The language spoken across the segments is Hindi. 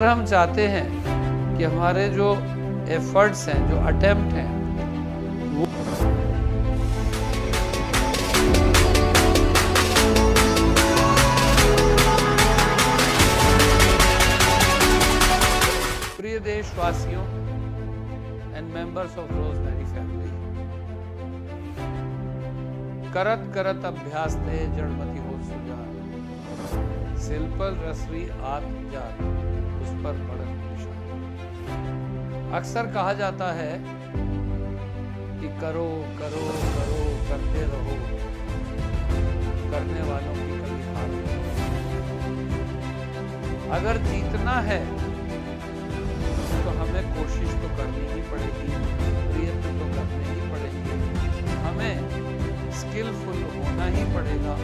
अगर हम चाहते हैं कि हमारे जो एफर्ट्स हैं, जो अटेम्प्ट हैं, वो प्रिय देशवासियों and members of rosemary family, करत करत अभ्यास ते जड़मति हो सुजान, सिलपल रसवी आत्म जात उस पर बढ़त निशान। अक्सर कहा जाता है कि करो करो करो करते रहो, करने वालों की कभी हार नहीं। अगर जीतना है तो हमें कोशिश तो करनी ही पड़ेगी, प्रयत्न तो करने ही पड़ेंगे, हमें स्किलफुल होना ही पड़ेगा,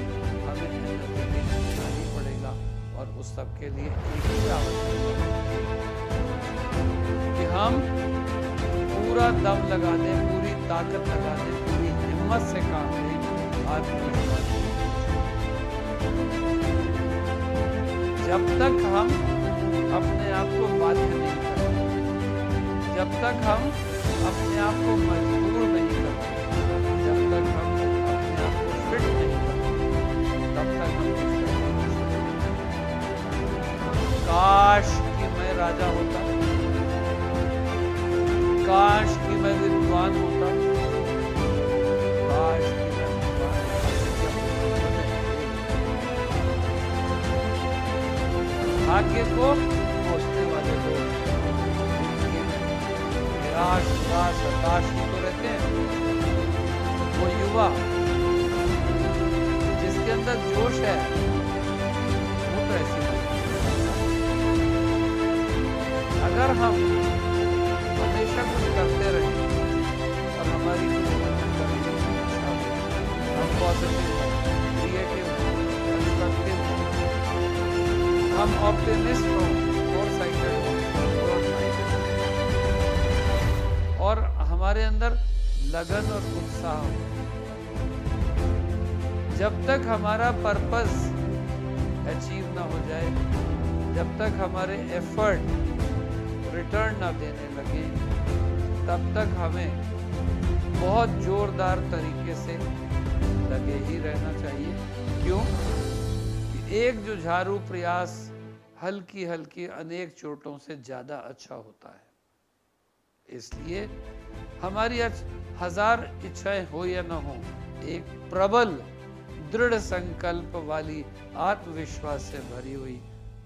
हमें एनर्जेटिक होना ही पड़ेगा। और उस सब के लिए एक ही आवश्यकता कि हम पूरा दम लगा दें, पूरी ताकत लगा दें, पूरी हिम्मत से काम लें, आत्मविश्वास। जब तक हम अपने आप को बाध्य नहीं करते, जब तक हम अपने आप को मजबूर नहीं करते, जब तक हम अपने आप को फिट नहीं करते, तब तक हम कुछ नहीं कर सकते। काश कि मैं राजा होता, काश कि मैं विद्वान होता, काश कि मैं भाग्य को कोसने वाले लोग निराश उदास हताश ही तो रहते हैं। वो युवा जिसके अंदर जोश है वो तो ऐसी अगर हम हमेशा कुछ करते रहें और हमारी हम पॉजिटिव क्रिएटिव कंस्ट्रक्टिव, हम ऑप्टिमिस्ट हो, फोरसाइटेड हो और हमारे अंदर लगन और उत्साह हो, जब तक हमारा पर्पस अचीव ना हो जाए, जब तक हमारे एफर्ट रिटर्न ना देने लगे, तब तक हमें बहुत जोरदार तरीके से लगे ही रहना चाहिए। क्यों? एक जुझारू प्रयास हल्की हल्की अनेक चोटों से ज्यादा अच्छा होता है। इसलिए हमारी हजार इच्छाएं हो या न हो, एक प्रबल दृढ़ संकल्प वाली आत्मविश्वास से भरी हुई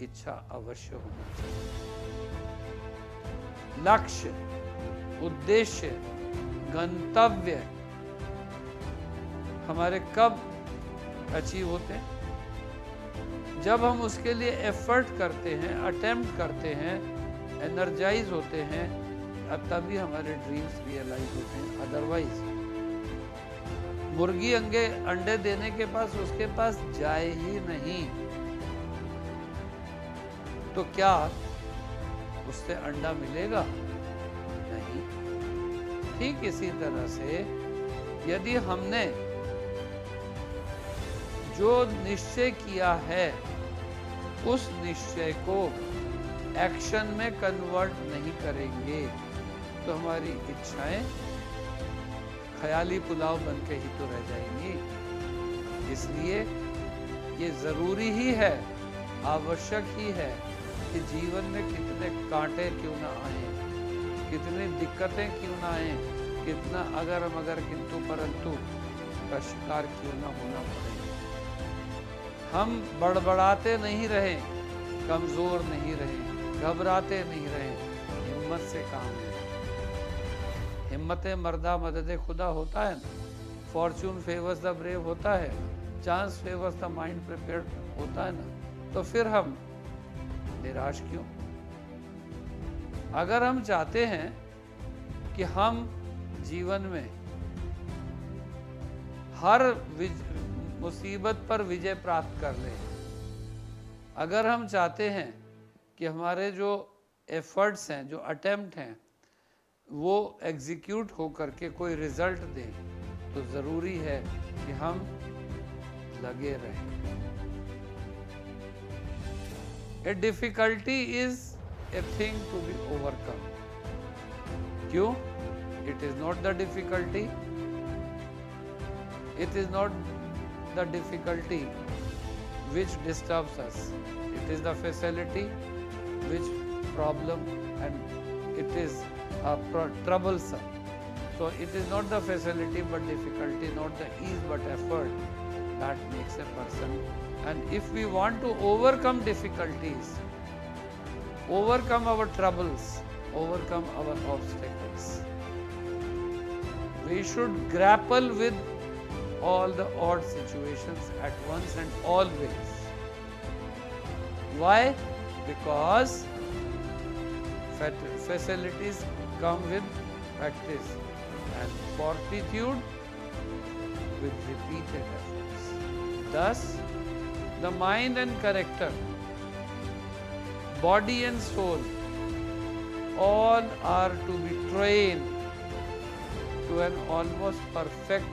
इच्छा अवश्य होनी चाहिए। लक्ष्य, उद्देश्य, गंतव्य हमारे कब अचीव होते हैं? जब हम उसके लिए एफर्ट करते हैं, अटेम्प्ट करते हैं, एनर्जाइज होते हैं, अब तभी हमारे ड्रीम्स रियलाइज होते हैं। अदरवाइज मुर्गी अंडे देने के पास उसके पास जाए ही नहीं, तो क्या उससे अंडा मिलेगा? नहीं। ठीक इसी तरह से यदि हमने जो निश्चय किया है उस निश्चय को एक्शन में कन्वर्ट नहीं करेंगे तो हमारी इच्छाएं ख्याली पुलाव बन के ही तो रह जाएंगी। इसलिए ये जरूरी ही है, आवश्यक ही है कि जीवन में कितने कांटे क्यों ना आए, कितनी दिक्कतें क्यों ना आए, कितना अगर मगर किंतु परंतु का शिकार क्यों ना होना पड़े, हम बड़बड़ाते नहीं रहे, कमजोर नहीं रहे, घबराते नहीं रहे, हिम्मत से काम लें। हिम्मते मर्दा मदद खुदा होता है ना, फॉर्च्यून फेवर्स द ब्रेव होता है, chance favours the mind prepared होता है ना। तो फिर हम निराश क्यों? अगर हम चाहते हैं कि हम जीवन में हर मुसीबत पर विजय प्राप्त कर लें, अगर हम चाहते हैं कि हमारे जो एफर्ट्स हैं, जो अटेम्प्ट हैं, वो एग्जीक्यूट हो करके कोई रिजल्ट दें, तो जरूरी है कि हम लगे रहें। A difficulty is a thing to be overcome. क्यों? It is not the difficulty. It is not the difficulty which disturbs us. It is the facility which problem, and it is troublesome. So it is not the facility but difficulty, not the ease but effort that makes a person. And if we want to overcome difficulties, overcome our troubles, overcome our obstacles, we should grapple with all the odd situations at once and always. Why? Because facilities come with practice and fortitude with repeated efforts. Thus, the mind and character, body and soul, all are to be trained to an almost perfect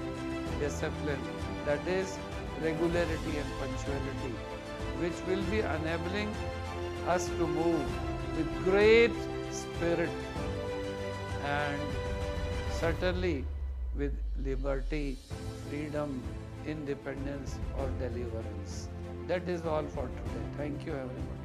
discipline, that is regularity and punctuality, which will be enabling us to move with great spirit and certainly with liberty, freedom, independence or deliverance. That is all for today. Thank you everyone.